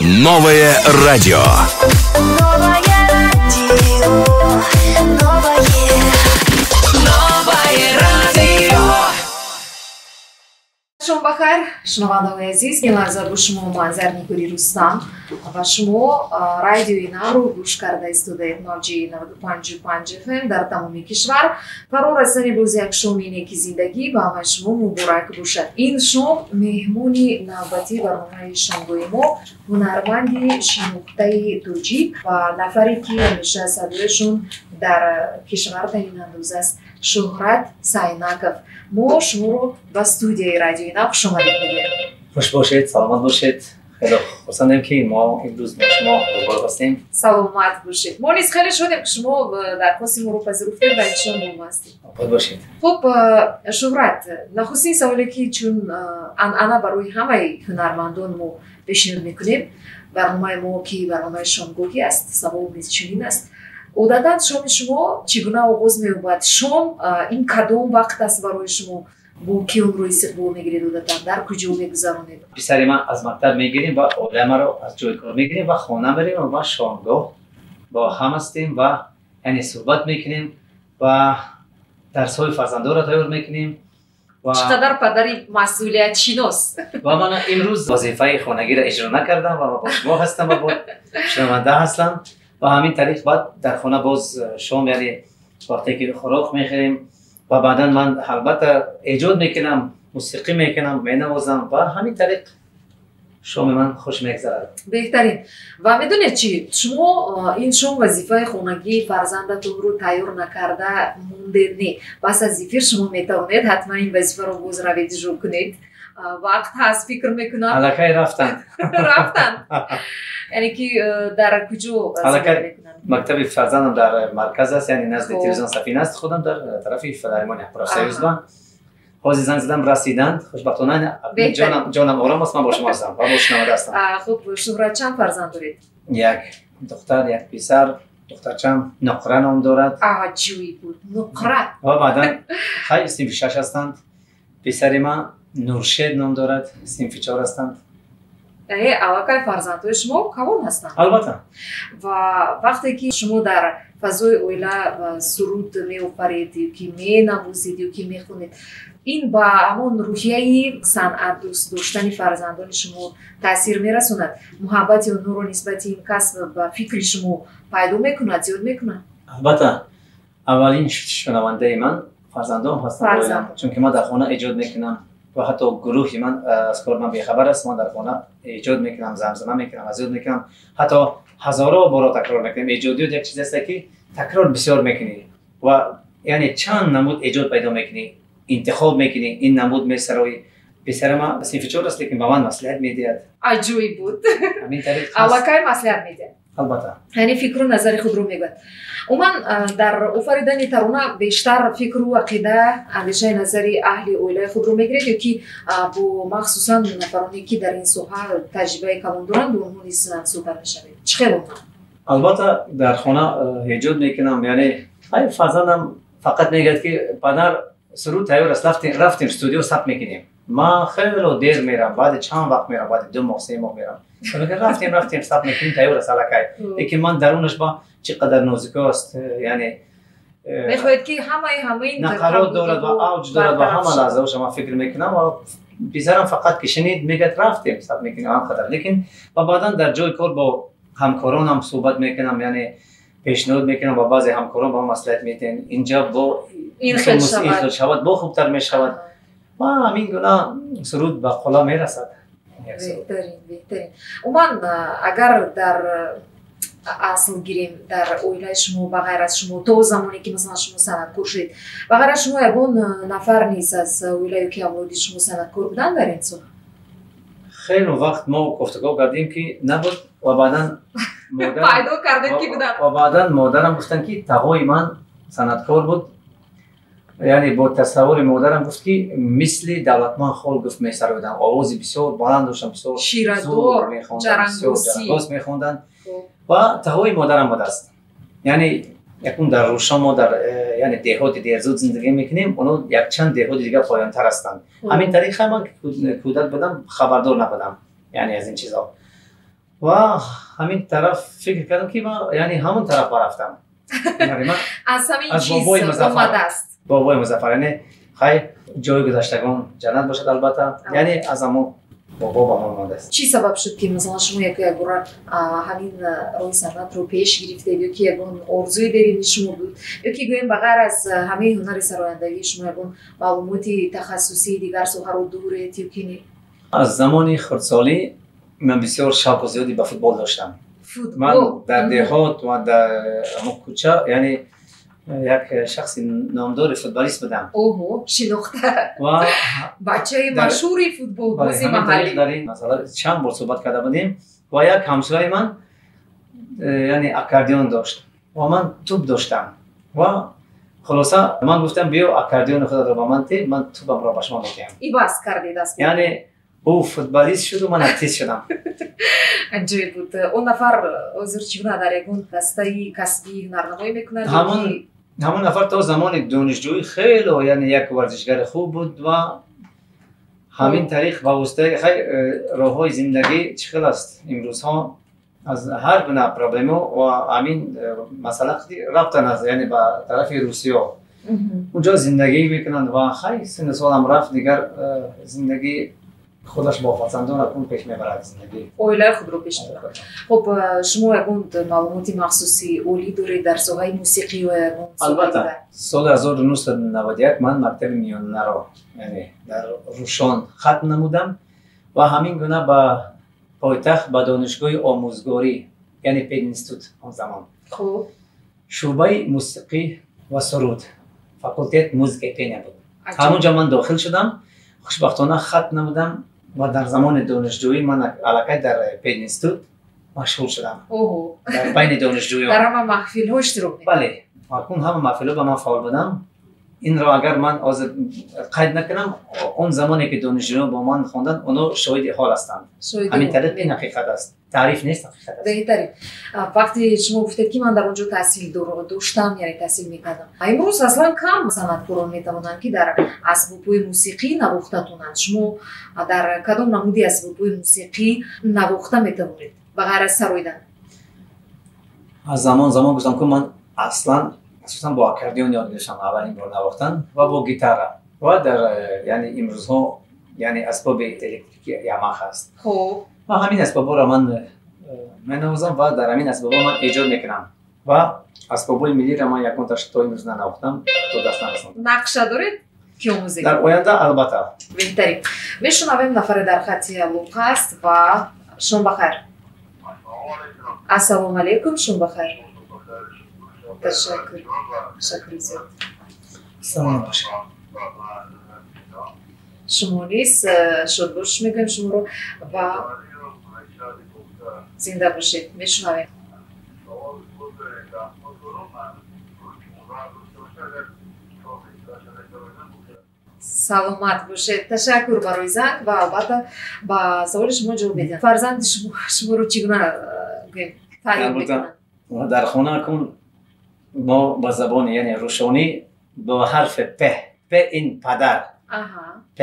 Новое радио. شما بخیر شنوندگان عزیز این لحظه با شما منظر نیکوری رستم و شما رادیوی نو رو گوش کرده استودیت نوجی 95 FM در تمام کشور فرا رسانی روز یک شوم نیکی زندگی با همه شما مبارک باشد. این شوم مهمونی نوبتی برنامه شنگوی ما هنرمندی شنوخته توجی و نفری که همیشه صدایشون در کشور تعیین انداز است شهرت سایناکوف. ما شما رو به استودیوی رادیوی نو خوش آمدید میگیم. خوش باشید، سلامت باشید. خیلی خوشحالم که ما امروز با شما روبرو هستیم. سلامت باشید. ما نیز خیلی شدیم که شما درخواست ما رو پذیرفتید و انشالله با ما هستید. خوش باشید. خب شهرت، نخستین سوالی که چون انا برای همه هنرمندان ما پیشنهاد میکنیم، برنامه ما که برنامه شامگاهی است، سوال نیز چنین است. عادتاً شام شما چگونه آغاز می‌یابد؟ شام این کدام وقت است برای شما؟ با کی اون رو استقبال می‌گیرید؟ عادتاً در کجا می‌گذرانید؟ پسر من از مکتب می‌گیریم و اولم رو از جای کار می‌گیریم و خانه بریم و شامگاه با هم هستیم و یعنی صحبت می‌کنیم و درس‌های فرزندان را تیار می‌کنیم. و چقدر پدری مسئولیت شناس. و من امروز وظیفه خانگی را اجرا نکردم و با شما هستم و با شنونده هستم. و همین طریق بعد در خانه باز شام یعنی وقتی که خوراک میخوریم و بعدا من البته ایجاد میکنم، موسیقی میکنم، مینوازم و همین طریق شام من خوش میگذره. بهترین. و میدونید چی؟ شما این شام وظیفه خانگی فرزندتون رو تیار نکرده موندید نه. پس از زیفیر شما میتوانید حتما این وظیفه رو باز روید اجرا کنید. وقت هست فکر میکنم. الکی رفتن. رفتن. یعنی که در کجا الکی مکتب فرزندم در مرکز است، یعنی نزد تلویزیون سفینه است. خودم در طرف فیلارمونی پروسیوزبان. حاضر زنگ زدم رسیدند. خوشبختانه جانم آرام است، من با شما هستم و با شنونده هستم. خب شهرت چند فرزند دارید؟ یک دختر، یک پسر. دخترچم نقره نام دارد. عجیبی بود. نقره. و بعدا خیلی صنف 6 هستند. پسر من نورشید نام دارد، صنف 4 هستند. اوکای فرزندهای شما کدام هستند؟ البته. و وقتی که شما در فضای اویله و سرود می‌آفرید که می‌نوازید که می‌خونید، این با همون روحیه صنعت دوست داشتن فرزندان شما تاثیر می‌رساند؟ محبت اونها رو نسبت این کسب و فکر شما پیدا می‌کند، زیاد می‌کند؟ البته اولین شنونده من فرزندان هستند، چون که من در خانه ایجاد می‌کنم و حتی گروهی من از کار من بیخبر است. من در خانه ایجاد میکنم، زمزمه میکنم، ازیاد میکنم، حتی هزارها بار تکرار میکنم. ایجادیات یک چیز است که تکرار بسیار میکنی و یعنی چند نمود ایجاد پیدا میکنی، انتخاب میکنی، این نمود میسرایی. پسر من صنف 4 است لیکن به من مصلحت میدهد. عجیب بود. همین طریق الکی مصلحت میده. البته. یعنی فکر و نظر خود رو میگه. من در آفریدن ترانه بیشتر فکر و عقیده اندیشه نظری اهل اویله خود رو میگیرید یا که با مخصوصا نفرانی که در این ساحه تجربه کلان دارند اونها نیز صحبت میشوید؟ چه خیلی؟ البته در خانه ایجاد میکنم، یعنی خیلی فرزندم فقط میگه که پدر سرود تیار است، رفتیم استودیو ثبت میکنیم. ما خیلی دیر میرم، بعد چند وقت میرم، بعد 2 ماه 3 ماه میرم. رفتیم ثبت میکنیم تیار است الکی. لیکن من درونش با چقدر نازک است، یعنی میخواهید که همه این نقرات دارد و اوج دارد و همه لحظه شما فکر میکنم و پسرم فقط که شنید میگه رفتیم ثبت میکنیم همقدر. لیکن و بعدا در جای کار با همکارانم صحبت میکنم، یعنی پیشنهاد میکنم و بعضی همکاران با هم مصلحت میدن اینجا با این خیلی شود با خوبتر میشود و همین گونه سرود به قلا میرسد. بهترین. من اگر در اصل گیریم در اویله شما بغیر از شما تا زمانی که مثلا شما صنعتکار شدید بغیر از شما یگان نفر نیست از اویله که اولادی شما صنعتکار بودن در این سال؟ خیلی وقت ما گفتگو کردیم که نبود و بعدا پیدا کردن که بودن و بعدا مادرم گفتن که تقوی من صنعتکار بود، یعنی با تصور مادرم گفت که مثل دولتمند خال گفت میسر بودن، آوازی بسیار بلند داشتن، بسیار شیردار جرنگوس میخوندن و تقوی مادرم بود است. یعنی یکون در روشن ما در یعنی دهات دیرزود زندگی میکنیم، اونو یک چند دهات دیگه پایان‌تر هستند. همین طریق من کودک بودم خبردار نبودم یعنی از این چیزا و همین طرف فکر کردم که ما یعنی همون طرف رفتم. از همین از چیز بابای مظفر اومده است. بابای مظفر یعنی خیلی جای گذشتگان جنت باشد البته. یعنی از همون بابا با ما اومده است. چی سبب شد که مثلا شما یک گروه همین روی صنعت رو پیش گرفتید یا که یکون آرزوی دارید شما بود یا که گویم بغیر از همه هنر سرایندگی شما یکون معلوماتی تخصصی دیگر سوها رو دورید یا که از زمان خردسالی من بسیار شوق و زیادی به فوتبال داشتم. من در دهات و در کوچه یعنی یک شخص نامدار فوتبالیست بودم. اوه شناخته و بچه مشهوری فوتبال بازی محلی. در این مثلا چند بار صحبت کرده بودیم و یک همسایه من یعنی اکاردیون داشت و من توپ داشتم و خلاصه من گفتم بیا اکاردیون خودت رو با من تی من توپم را به شما میدم. ای باز کردی دست. یعنی او فوتبالیست شد و من ارتیست شدم. عجیب بود. اون نفر حضور چگونه در یکون دسته کسبی هنرنمایی میکنه؟ همون نفر تا زمان دانشجویی خیلی یعنی یک ورزشگر خوب بود و همین طریق واسطه خیلی راههای زندگی چقدر است امروز ها از هر گونه پروبلم و همین مثلا رفتن از یعنی به طرف روسیه اونجا زندگی میکنند و خیلی سن سالم رفت دیگر زندگی خودش با فرزندان اون پیش میبرد زندگی. اویلای خود رو پیش میبرد. خب شما یکون معلوماتی مخصوصی اولی دارید در سوهای موسیقی و یکون البته سال 1991 من مکتب میانه را یعنی در روشان ختم نمودم و همین گونه به پایتخت به دانشگاه آموزگاری یعنی پیگ اینستیتوت آن زمان خوب شعبه موسیقی و سرود فاکولته موزیک پیانو بود. همونجا من داخل شدم. خوشبختانه ختم نمودم و در زمان دانشجویی من علاقه در پیگ اینستیتوت مشغول شدم. اوه در بین دانشجویان در همه محفل ها اشتراک می‌کنید؟ بله اون همه محفل ها به من فعال بودم. این را اگر من قید نکنم اون زمانی که دانشجویان با من خواندن اونا شاهد حال هستند. همین طریق این حقیقت است. تعریف نیست حقیقت است. دقیقاً وقتی شما گفتید که من در اونجا تحصیل داشتم یعنی تحصیل میکردم امروز اصلا کم صنعتکاران میتوانند که در اسباب‌های موسیقی نواخته تونند. شما در کدام نمودی اسباب‌های موسیقی نواخته میتوانید بغیر از سراییدن؟ از زمان گفتم که من اصلا با اکاردیون یاد گرفتم اولین بار نواختن و با گیتار و در یعنی امروزها یعنی اسباب الکتریکی یاماها است. خب و همین اسبابا را من نوازم و در همین اسبابا من ایجاد میکنم و اسبابای ملی را من یکم تا امروز نواختم تا دست نرساندم. نقشه دارید که موزیک در آینده البته بهترین میشنویم نفر در خطی لوق است و شما بخیر. السلام علیکم شما بخیر. تشکر زیاد. سلام باشه. شما نیست شد باش میگم شما رو و زنده باشید. میشنویم. سلامت باشید. تشکر برای زنگ و البته با سوال شما جواب بدید. فرزند شما رو چگونه تعریف میکنن؟ در خانه کن ما با زبان یعنی روشانی با حرف پ این پدر پ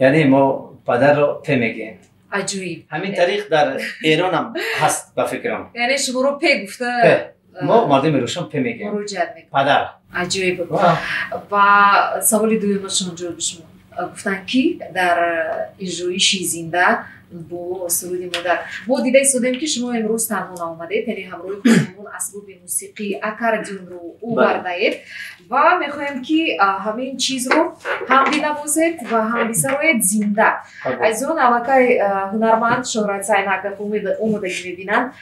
یعنی ما پدر رو پ میگیم. عجیب. همین طریق در ایران هم هست به فکرم. یعنی شما رو پ گفته ما مردم روشن پ میگیم. مروجت میگیم. پدر. عجیب. و سوالی دوم شما جواب شما گفتن که در اجرای زنده با سرود مادر ما دیده سودیم که شما امروز تنها آمدید یعنی همراه خودمون اسباب موسیقی اکاردیون رو آوردید و میخوایم که همین چیز رو هم بنوازید و هم بسرایید زنده. از اون علاقه هنرمند شهرت سعینک اومده که میبینن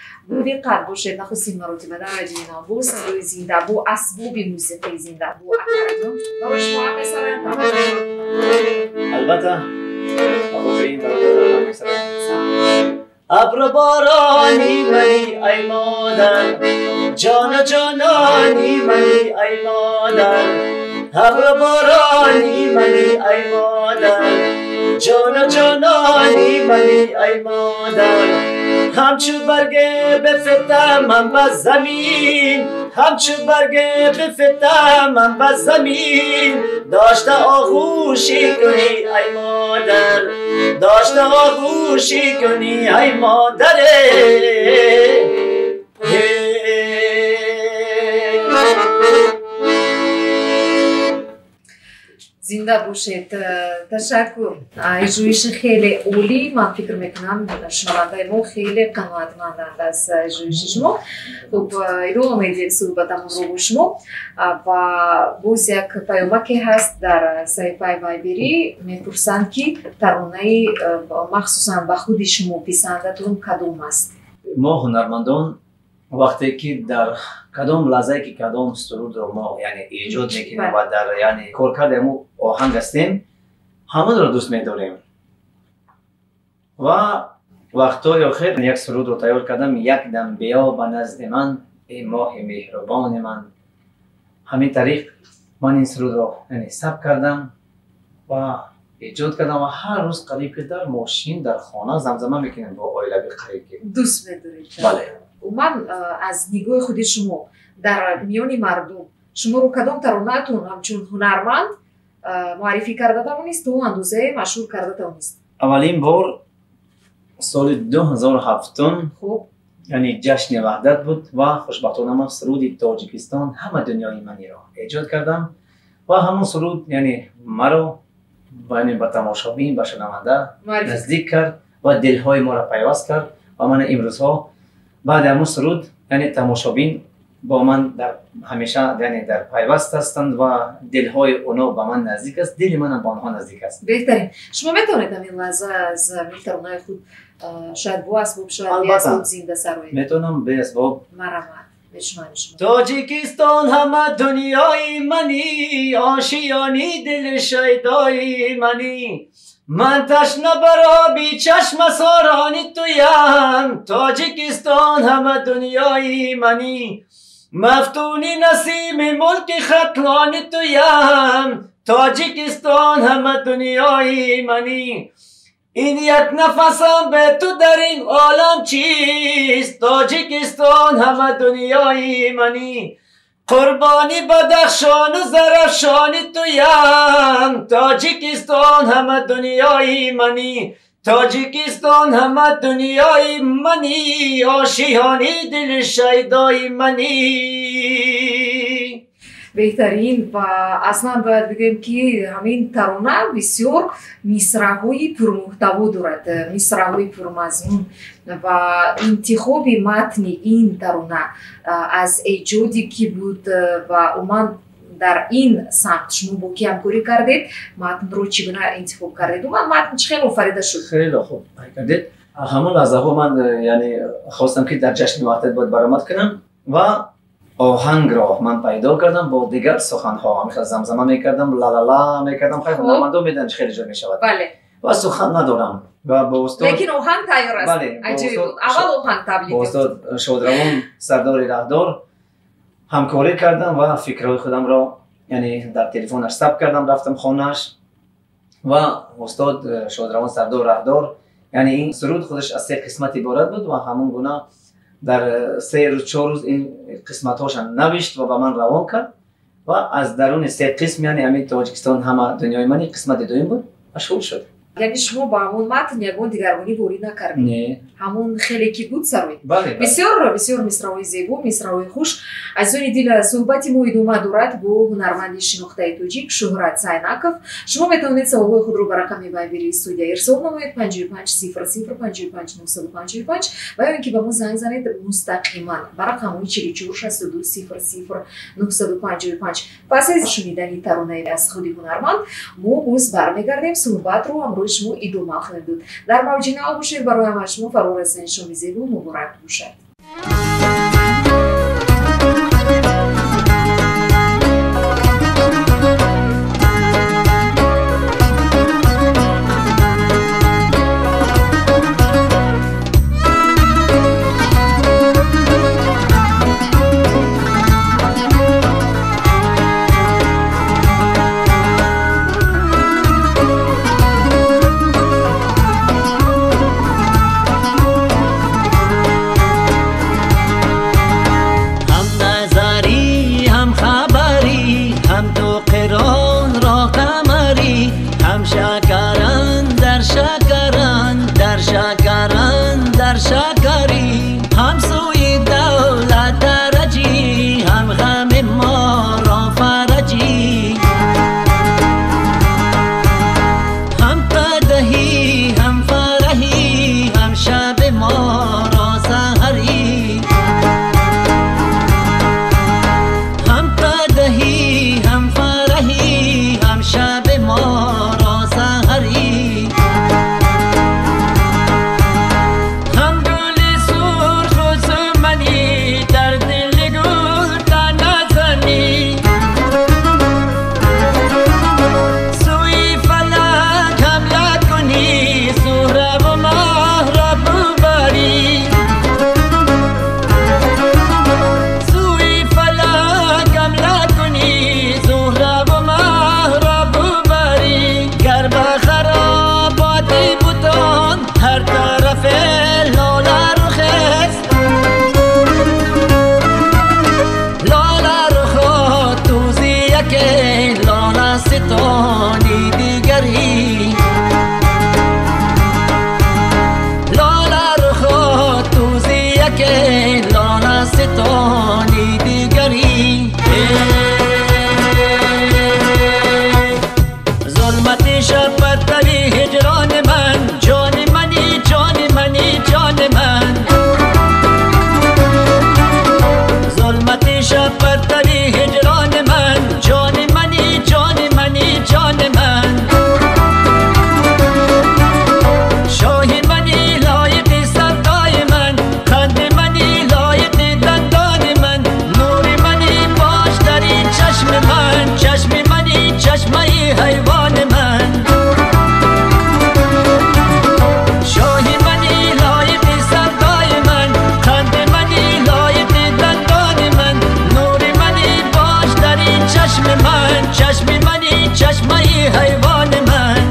دقت باشید نخستین مراتبه در رادیوی نو صدای زنده با اسباب موسیقی زنده با اکاردیون و شما هم بسرایید. البته ابر بارانی منی ای مادر جان جانانی منی ای مادر ابر بارانی منی ای مادر جان جانانی منی ای مادر همچو برگ بفتم من به زمین همچو برگ بفتم من به زمین داشته آغوشی کنی ای مادر داشته آغوشی کنی ای مادر زنده باشید. تشکر. اجرایش خیلی عالی. من فکر میکنم شنونده ما خیلی قناعتمندند از اجرایش شما. خب ادامه میدیم صحبتمون رو با شما و باز یک پیامکی هست در صفحه وایبری میپرسند که ترانه مخصوصا به خود شما پسندتون کدام است؟ ما هنرمندان وقتی که در کدام لحظه که کدام سرود رو ما یعنی ایجاد میکنیم و در یعنی کارکرد مو آهنگ هستیم همه رو دوست می‌داریم و وقتای آخر یک سرود رو تیار کردم یک دم بیا به نزد من ای ماه مهربان من همین طریق من این سرود رو یعنی ثبت کردم و ایجاد کردم و هر روز قریب که در ماشین در خانه زمزمه میکنیم با آیله قریب که دوست می‌دارید. بله. و من از نگاه خود شما در میان مردم شما رو کدام ترانه‌تون همچون هنرمند معرفی کرده توانست و اندازه مشهور کرده توانست؟ اولین بار سال 2007 خب یعنی جشن وحدت بود و خوشبختانه من سرود تاجیکستان همه دنیای منی را ایجاد کردم و همون سرود یعنی مرا یعنی به تماشابین به شنونده نزدیک کرد و دلهای ما را پیوست کرد و من امروزها بعد همون سرود یعنی تماشابین با من در همیشه یعنی در پیوست هستند و دلهای اونا با من نزدیک است دل من با آنها نزدیک است. بهترین. شما میتونید همین لحظه از ترانه خود شاید با اسباب شاید بی اسباب زنده سرایید؟ میتونم به اسباب. مرحبا بشنویم شما. تاجیکستان همه دنیای منی آشیانی دل شیدای منی من تشنه برابی چشم سارانی تویم تاجیکستان همه دنیای منی مفتونی نسیم ملک خطلانی تویم تاجیکستان همه دنیای منی این یک نفسم به تو در این عالم چیست تاجیکستان همه دنیای منی قربانی بدخشان و زرفشانی تویم تاجیکستان همه دنیای منی تاجیکستان همه دنیای منی آشیانی دل شیدای منی. بهترین و اصلا باید بگیم که همین ترانه بسیار مصرع‌های پرمحتوا دارد مصرع‌های پرمضمون و انتخاب متن این ترانه از ایجادی که بود و اومد در این سمت شما با کی همکاری کردید متن رو چگونه انتخاب کردید و متن خیلی آفریده شد؟ خیلی خوب کردید. همون لحظه ها من یعنی خواستم که در جشن وحدت باید برآمد کنم و آهنگ را من پیدا کردم با دیگر سخن ها همیشه زمزمه میکردم لا لا لا میکردم خیلی هنرمندان میدن خیلی جا میشود بله و سخن ندارم و با استاد لیکن آهنگ تیار است. بله اول آهنگ تبلیغ با استاد شادروان سردار رهدار همکاری کردم و فکرهای خودم را یعنی در تلفنش ثبت کردم رفتم خانه‌اش و استاد شادروان سردار رهدار یعنی این سرود خودش از 3 قسمت عبارت بود و همون گونه در 3 روز 4 روز این قسمت هاشن نوشت و به من روان کرد و از درون 3 قسم یعنی همین تاجیکستان همه دنیای منی قسمت دوم بود مشهور شد. یعنی شما با همون متن یگان دیگرگونی وارد نکردید؟ نه همون خیلی کی بود سروید؟ بله بسیار بسیار مصرع‌های زیبا مصرع‌های خوش. از اون دل صحبت ما ادامه دارد با هنرمند شناخته تاجیک شهرت زینکов. شما میتونید سوالهای خود رو به رقم وایبری استودیو ارسال نمایید 55 00 55 955 و یا اینکه به ما زنگ زنید مستقیما به رقم 44 62 00 955. پس از شنیدن ترانه از خود هنرمند ما باز برمیگردیم صحبت رو همراه شما ادامه خواهیم داد. در موج نو باشید برای همه شما فرار رسانی شما زیبا مبارک باشد. که لانه ستانی دیگری ظلمت شب بدتری هجران من جان منی جان منی جان من ظلمت شب بدتری هجران من جان منی جان منی جان من شاهی منی لایق سردای من خند منی لایق دندان من نور منی باش داری چشم من چشم منی چشمه حیوان من شاهی منی لایق سردای من خند منی لایق دندان من نور منی باش داری چشم من چشم منی چشمه حیوان من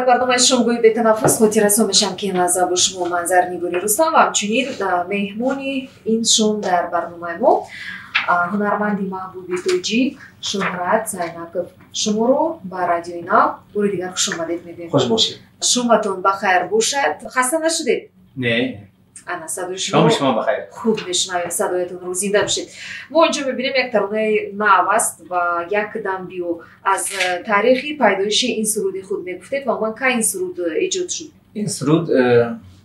برنامه شمگوی به تنفس خودی رسو میشم که این لحظه با شما منظر نیگوری رستم و همچنین مهمونی این شون در برنامه ما هنرمندی محبوبی توجی شهرت زینب شما رو با رادیوی ناب بوری دیگر خوش اومدید میگیم. خوش باشید. شماتون بخیر باشد. خسته نشدید؟ نه. انا صدای شما بخیر. خوب میشنویم صدایتون رو زنده بشید. ما اینجا میبینیم یک ترانه نو است و یک دمبیو از تاریخی پیدایش این سرودی خود میگفتید و من که این سرود ایجاد شد؟ این سرود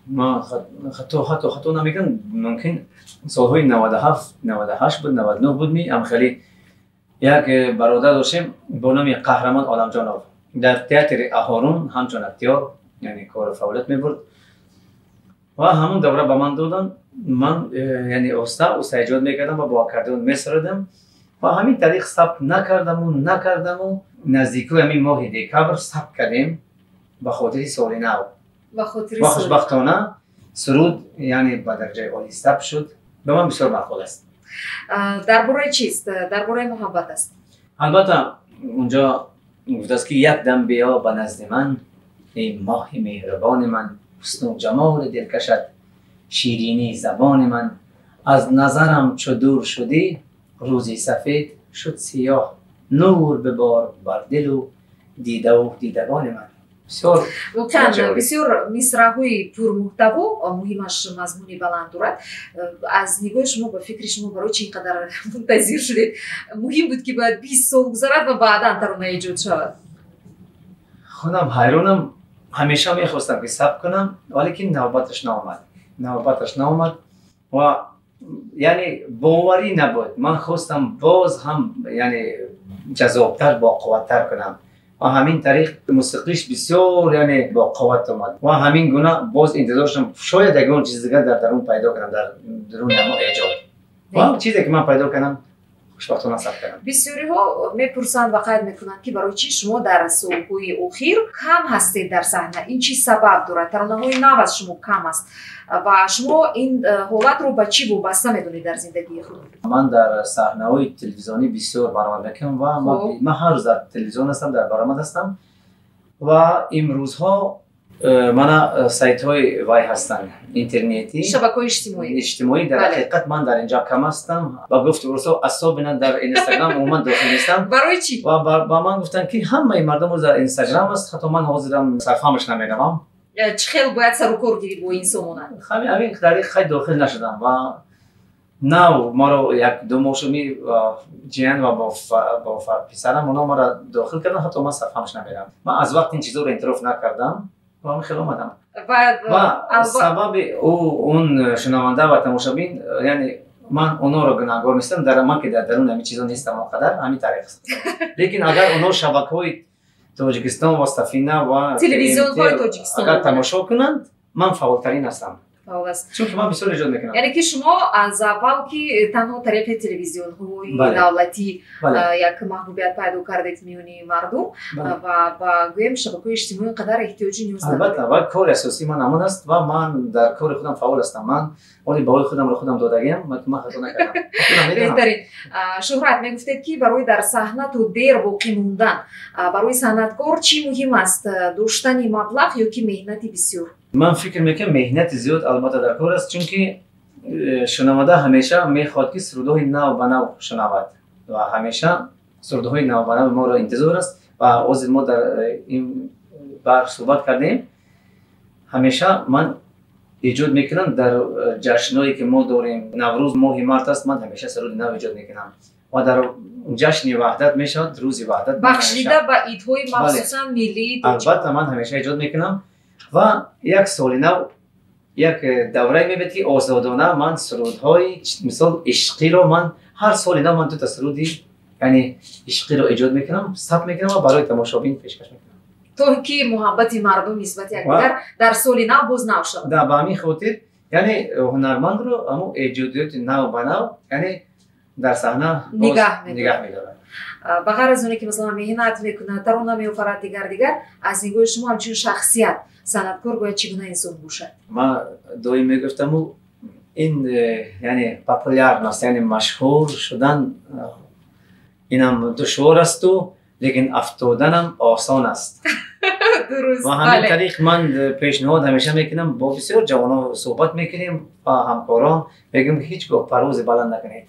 ما خطو نمیگم ممکن سالهای 97 98 بود 99 بود ام خیلی یک برادر داشتیم با نام قهرمان عالمجانov در تئاتر اهارون همچون اکتیار یعنی کار فعالیت میبرد و همون دوره به من دادن من یعنی اوستا ایجاد میکردم و با اکاردئون میسردم و همین طریق ثبت نکردم و نزدیکی همین ماه دکبر ثبت کردیم به خاطر سال نو و خوشبختانه سرود یعنی به درجه عالی ثبت شد به من بسیار مقبول است. درباره چیست؟ درباره محبت است. البته اونجا گفته است که یک دم بیا به نزد من ای ماه مهربان من حسن و جمال دلکشت شیرینی زبان من از نظرم چو دور شدی روزی سفید شد سیاه نور ببار بر دل و دیده و دیدگان من. بسیار مصرع‌های پرمحتوا مهمش مضمونی بلند دارد. از نگاه شما به فکر شما برای چه اینقدر منتظر شدید؟ مهم بود که باید 20 سال بگذرد و بعدا ترانه ایجاد شود. خودم حیرانم همیشه میخواستم که ثبت کنم ولی که نوبتش نامد و یعنی باوری نبود. من خواستم باز هم یعنی جذابتر با قوت‌تر کنم و همین طریق موسیقیش بسیار یعنی با قوت اومد و همین گونه باز انتظار داشتم شاید اون چیز دیگر در درون پیدا کنم در درون ما ایجاد و چیزی که من پیدا کنم خوشبختانه ثبت کردم. بسیاری ها میپرسند و قید میکنند که برای چی شما در سالهای اخیر کم هستید در صحنه؟ این چی سبب دارد؟ ترانه‌های نو از شما کم است و شما این حالت رو به چی وابسته میدونید در زندگی خود؟ من در صحنه‌های تلویزیونی بسیار برآمد میکنم و من هر روز در تلویزیون هستم، در برآمد هستم و امروزها من سایت های وای هستن اینترنتی شبکه‌های اجتماعی در حقیقت من در اینجا کم هستم و گفت ورسو اصلا در اینستاگرام عموما داخل نیستم. برای چی؟ و با من گفتن که همه مردم در اینستاگرام است حتی من حاضرم صفحه‌اش نمیدم چه خیلی باید سر و کار گیرید با این سامانه؟ همین طریق خیلی داخل نشدم و نه ما رو یک دو موسمی جیان و با پسرم اونا ما را داخل کردن حتی من صفحه‌اش نمیرم. من از وقت این چیزا رو اعتراف نکردم و من خیلی اومدم و سبب اون شنونده و تماشابین یعنی من اونا رو گناهگار نیستم در من که در درون همین چیزا نیستم اونقدر همین طریق است. لیکن اگر اونا شبکه‌های تاجیکستان و سفینه و تلویزیون های تاجیکستان اگر تماشا کنند من فعالترین هستم. فعال است. چون که من بسیار ایجاد میکنم. یعنی که شما از اول که تنها طریق تلویزیون های دولتی یک محبوبیت پیدا کردید میونی مردم و با گویم شبکه‌های اجتماعی قدر احتیاجی نیاز نداره. البته و کار اساسی من همون است و من در کار خودم فعال هستم. من ولی باقی خودم رو خودم دادگیم من خطا نکردم. بهترین شهرت میگفتید که برای در صحنه تو دیر باقی موندن برای صنعتکار چی مهم است؟ داشتن مبلغ یا که مهنتی بسیار؟ من فکر میکنم مهنت زیاد البته در کار است چون که شنونده همیشه میخواد که سرودهای نو به نو شنود و همیشه سرودهای نو به نو ما را انتظار است و از ما در این بار صحبت کردیم همیشه من ایجاد میکنم در جشنایی که ما داریم نوروز ماه مارت است من همیشه سرود نو ایجاد میکنم و در جشن وحدت میشد روز وحدت بخشیده به ایدهای مخصوصا ملی البته من همیشه ایجاد میکنم و یک سال نو یک دوره میبید که آزادانه من سرودهای مثال عشقی رو من هر سال نو من تو سرودی یعنی عشقی رو ایجاد میکنم ثبت میکنم و برای تماشابین پیشکش میکنم تو که محبت مردم نسبت یکدیگر در سال نو باز نو شد در به همین خاطر یعنی هنرمند رو اما ایجادیات نو به نو یعنی در صحنه نگاه میداره بغیر از اونی که مثلا مهنت میکنه ترانه میآفرد دیگر از نگاه شما همچون شخصیت صنعتکار باید چگونه انسان باشد؟ من دائم میگفتم این یعنی پاپولار است یعنی مشهور شدن اینم دشوار است و لیکن افتادنم آسان است. درست. و همین طریق من پیشنهاد همیشه میکنم با بسیار جوانان صحبت میکنیم و همکاران میگم هیچگاه پرواز بلند نکنید.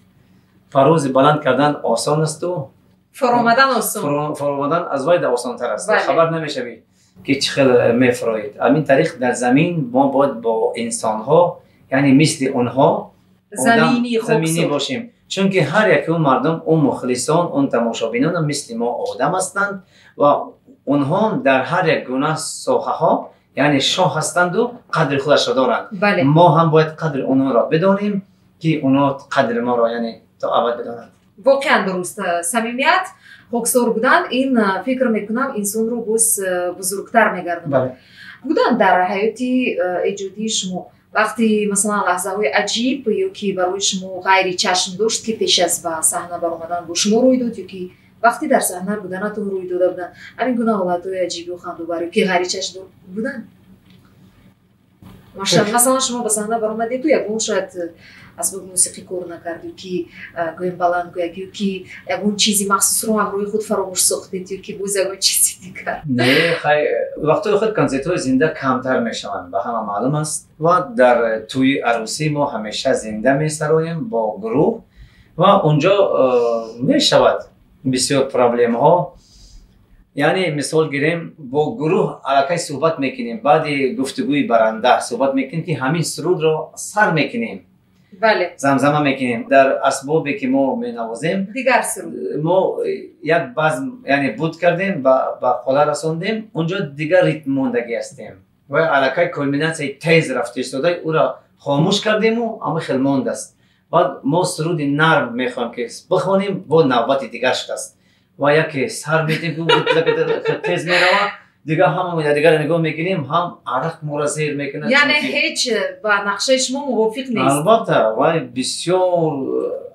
پرواز بلند کردن آسان است و فرآمدن آسان. فرآمدن از وای آسان تر است. خبر نمیشوی که چقدر میفرایید. همین طریق در زمین ما باید با انسان ها یعنی مثل اونها زمینی باشیم چون که هر یک اون مردم اون مخلصان اون تماشابینان مثل ما آدم هستند و اونها در هر یک گونه ساحه ها یعنی شاه هستند و قدر خودش را دارند. بله. ما هم باید قدر اونها را بدانیم که اونها قدر ما را یعنی تا ابد بدانند. واقعا درست. صمیمیت خاکسار بودن این فکر میکنم انسان رو بزرگتر میگردونه. بله. بودن در حیاتی ایجادی شما وقتی مثلا لحظه های عجیب یا که برای شما غیر چشم داشت که پیش از به صحنه برآمدن با شما روی داد یا که وقتی در صحنه بودنتون روی داده بودن همین گونه حالتهای عجیبی و خنده‌آور که غیر چشم بودن؟ مثلا شما به صحنه برآمدید تو یکون شاید اسباب موسیقی کار نکردید که گویم بلند گویید که یکون چیزی مخصوص رو هم روی خود فراموش ساختید یا که باز یکون چیزی دیگر؟ نه وقتی خود کنسرت های زنده کمتر میشوند به همه معلوم است و در توی عروسی ما همیشه زنده میسراییم با گروه و اونجا میشود بسیار پرابلم ها یعنی مثال گیریم با گروه علاقه صحبت میکنیم بعد گفتگوی برنده صحبت میکنیم که همین سرود رو سر میکنیم. بله. زمزمه میکنیم در اسبابی که ما مینوازیم دیگر سرود ما یک بزم یعنی بود کردیم با خدا رسوندیم اونجا دیگر ریتم موندگی هستیم و علاقه کلمیناسی تیز رفته شده او را خاموش کردیم و اما خیلی ماند است. بعد ما سرود نرم میخوایم که بخوانیم با نوبت دیگر شده است و یک سر میتیم که تیز میروه دیگه هم دیگر نگاه میکنیم هم عرق ما را زیر میکنه یعنی هیچ با نقشه شما موافق نیست. البته و بسیار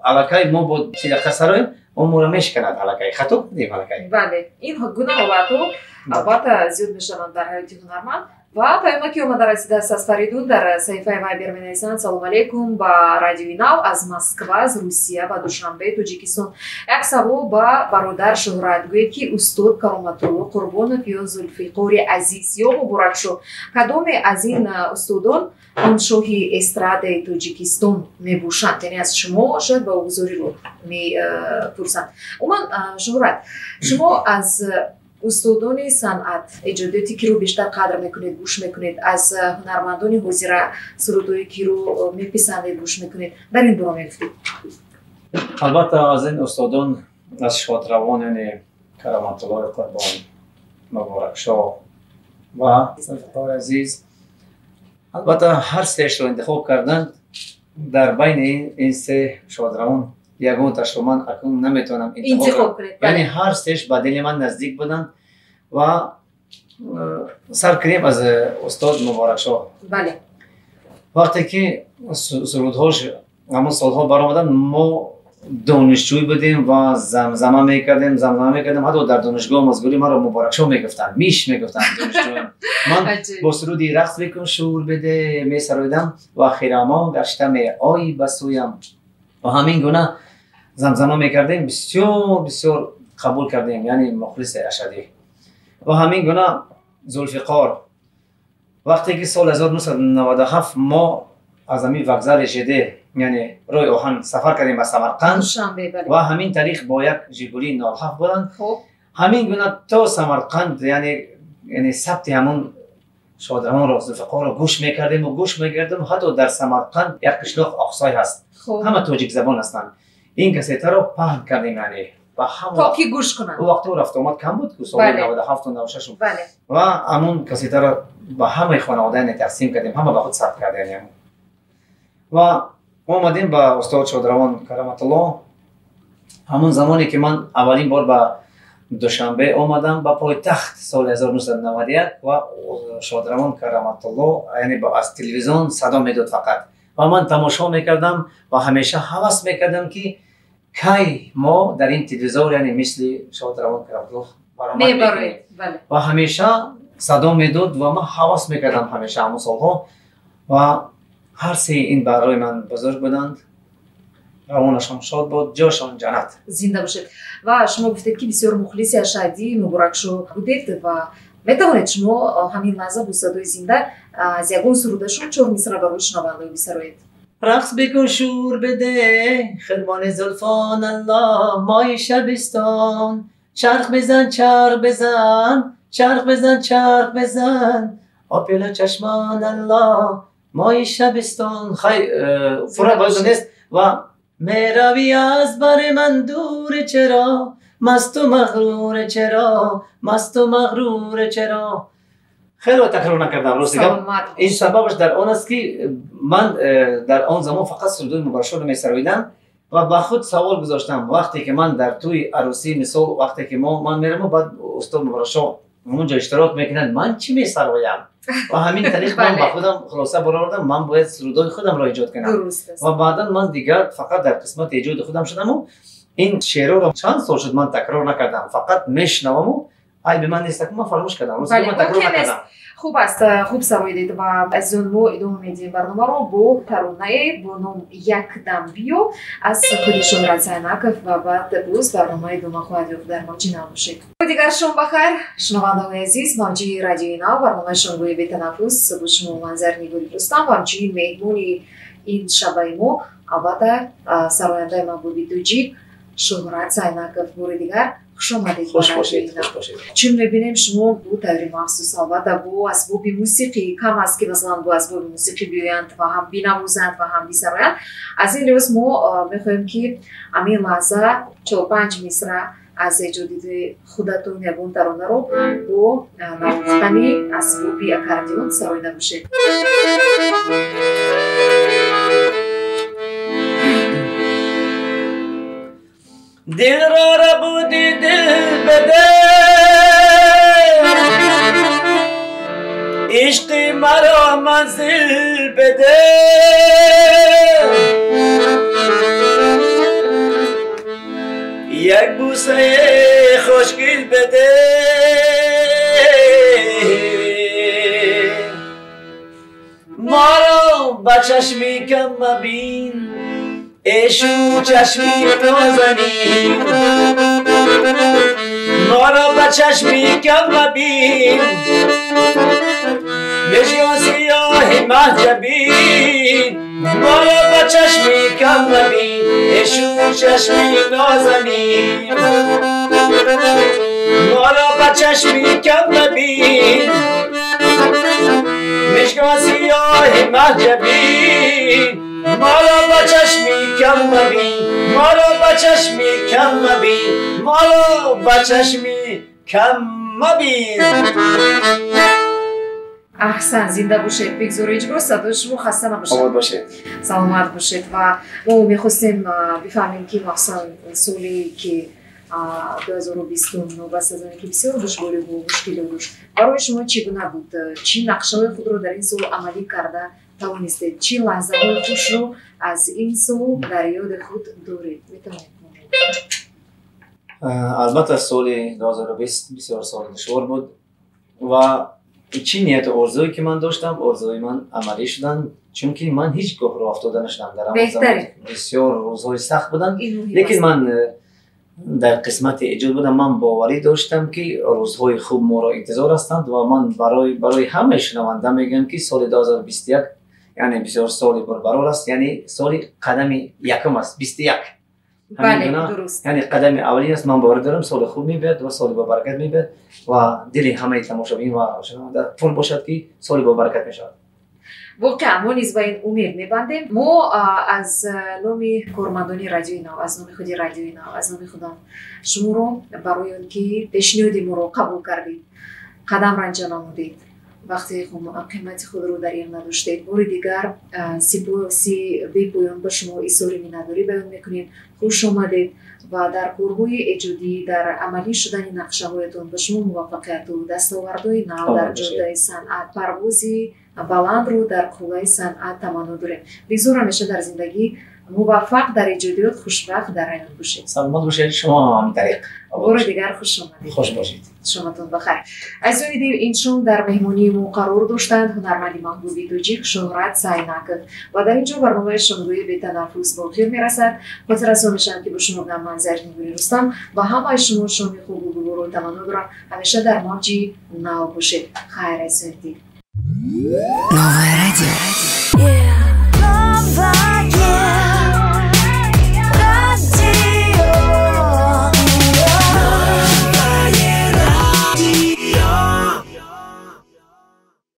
علاقه ما با چیزا سرایم اون ما را میشکند علاقه خطا کنیم علاقه. بله این گونه حالتو البته زیاد میشوند در حیات هنرمند و پیامی که اومده رسیده است از فریدون در صحیفه وایبر مینویسند سلام علیکم با رادیوی نو از مسکو از روسیه و دوشنبه تاجیکستان یک سوال با برادر شهرت گوید که استاد کرامت‌الله قربان پیاز الفقار عزیز یا مبارک شو کدام از این استادان آن شاهی استراد تاجیکستان میباشند یعنی از شما شاید با حضوری رو میپرسند. شهرت شما از استادان صنعت ایجاداتی که رو بیشتر قدر میکنید گوش میکنید از هنرمندان حاضر سرودایی که رو میپسندید گوش میکنید در این باره میگفتید؟ البته از این استادان از شادروان یعنی کرامت الله قربان، مبارک شاه و ذوالفقار عزیز، البته هر سهش رو انتخاب کردند. در بین این سه شادروان یگان تاش رو من اکنون نمیتونم انتخاب کنم، یعنی هر سهش به دل من نزدیک بودند و سر کنیم از استاد مبارک شاه. بله. وقتی که سرودهاش همون سالها برآمدن ما دانشجوی بودیم و زمزمه میکردیم حتی در دانشگاه مزگوری ما رو مبارک شاه میگفتن میگفتن دانشجویان. من با سرودی رقص بکن شور بده میسرودم و خیرامان گشتم آی بسویم و همین گونه زمزمه میکردیم. بسیار قبول کردیم، یعنی مخلص اشدی. و همین گونه ذوالفقار وقتی که سال 1997 ما از همین وگزار جده یعنی روی آهن سفر کردیم به سمرقند و همین طریق با یک ژیگولی 97 بودن. همین گونه تا سمرقند یعنی ثبت همون شادروان را ذوالفقار رو گوش میکردیم حتی در سمرقند یک قشلاق آقسای هست، همه تاجیک زبان هستند. این کسیت رو پهن کردیم یعنی و تا کی گوش کنن. وقتی رفت آمد کم بود که سال 97 و 96 و همون کسیت رو به همه خانواده تقسیم کردیم، همه به خود ثبت کردیم و اومدیم با استاد شادروان کرامت الله. همون زمانی که من اولین بار به دوشنبه اومدم به پایتخت سال 1991 و شادروان کرامت الله یعنی از تلویزیون صدا میداد فقط و من تماشا میکردم و همیشه هوس میکردم که کی ما در این تلویزیون یعنی مثل شادروان کرامت الله برآمد و همیشه صدا میداد و من هوس میکردم همیشه همون سالها و هر سه این برای من بزرگ بودند. روانشان شاد بود، جاشان جنت. زنده باشید. و شما گفتید که بسیار مخلص اشدی مبارک شاه بودید و میتوانید شما همین لحظه با صدای زنده از یگان سرودشون 4 مصرع برای شنونده بسرایید. رقص بکن شور بده خدمان زلفان الله مای شبستان، چرخ بزن چرخ بزن آپیلا چشمان الله مای شبستان. فرا باید نیست و میروی از بر من دور چرا مست و مغرور چرا. خیلی تکرار نکردم روزگار. این سببش در آن است که من در آن زمان فقط سرودهای مبارک شاه رو میسرودم و با خود سوال گذاشتم وقتی که من در توی عروسی مثال وقتی که من میرم و بعد استاد مبارک شاه اونجا اشتراک میکنند من چی میسرویم و همین طریق من با خودم خلاصه برآوردم من باید سرودهای خودم را ایجاد کنم و بعدا من دیگر فقط در قسمت ایجاد خودم شدم و این شعرها را چند سال شد من تکرار نکردم، فقط میشنوم و ای به من نیست که من فراموش کردم روزی من تکرار نکردم. خوب است، خوب سرایدید و از اون ما ادامه میدیم برنامه رو با ترانه با نام یک دم بیو از خود شهرت زینکف و بعد باز برنامه ادامه خواهد یافت. در ناجی نباشید. دیگر شما بخیر شنونده عزیز، ناجی رادیو اینا برنامه شنگوی به تنفس با شما منظر نیگوری رستم و همچنین مهمونی این شبه ما البته سراینده محبوبی دوجی شهرت زینکف بار دیگر خوش آمدید. خوش باشید. چون میبینیم شما بو طوری مخصوص البته بو اسباب موسیقی کم است که مثلا بو اسباب موسیقی بیایند و هم بینوازند و هم بیسرایند. از این لحاظ ما میخواهیم که همین لحظه 4-5 مصرع از ایجادی خودتون یگان ترانه رو با نواختن اسبابی اکاردیون سرایده باشید. دل را بودی دل بده عشق مرا منزل بده یک بوسه خوشگل بده ما را با چشمی کم مبین عشق چشمی نازنی ما را با چشمی کم مبین بجیان سیاه محجبین ما را با چشمی کم مبین عشق چشمی نازنی ما را به چشمی کم مبین مشکا سیاه محجبین ما را به چشمی کم مبین ما را به چشمی کم مبین ما را به چشمی کم مبین. احسن، زنده باشید. بگذارید اجبار صدای شما خسته نباشید. آماد باشید. سلامت باشید. و ما میخواستیم بفهمیم که مثلا سالی که 2029 بس از اینکه بسیار دشواری و مشکلی داشت، برای شما چگونه بود؟ چی نقشه خود رو در این سال عملی کرده توانستید؟ چی لحظه های خوش رو از این سال در یاد خود دارید؟ میتونید؟ البته سال 2020 بسیار سال دشوار بود و چی نیت ارزویی که من داشتم ارزوی من عملی شدن، چون که من هیچ گاه رو افتاده نشدم در اون زمان. بسیار روزهای سخت بودن، لیکن من در قسمت ایجاد بودم من باوری داشتم که روزهای خوب ما را انتظار هستند و من برای همه شنونده میگم که سال 2021 یعنی بسیار سال پربرار است، یعنی سال قدم یکم است. 21 بله درست، یعنی قدم اولی است. من باور دارم سال خوب میبید و سال با برکت میبید و دل همه تماشابین و شنونده پر باشد که سال با برکت میشود. واقعا ما نیز با این امید میبندیم. ما از نام کارمندان رادیوی نو، از نام خود رادیوی نو، از نام خودم شما رو برای اینکه پیشنهاد ما رو قبول کردید، قدم رنج نمودید، وقتی قیمت خود رو در این نداشتید، بار دیگر سی بی پایان به شما ایثاری می‌نداری بیان میکنیم. خوش آمدید و در کارهای ایجادی، در عملی شدن نقشه هایتون به شما موفقیت و دستاوردهای نو در جاده صنعت، پروازی بلند رو در قله صنعت تمنا داریم. بگذار همیشه در زندگی موفق در ایجادیات، خوشبخت در این باشید. سلامت باشید. شما همین طریق بار دیگر خوش آمدید. خوش باشید. شماتون بخیر. عزیزان دیر اینشون در مهمانی ما قرار داشتند هنرمند محبوبی دوجیک شهرت سعی نکرد و در اینجا برنامه شنودوی به تنفس با خیر میرسد. خاطر از میشم که با شما بودم من زرنگوری رستم و همه شما شامی خوب و بلور تمنا دارم. همیشه در موجی نو باشید. خیر عزیزان دیر. Новое радио.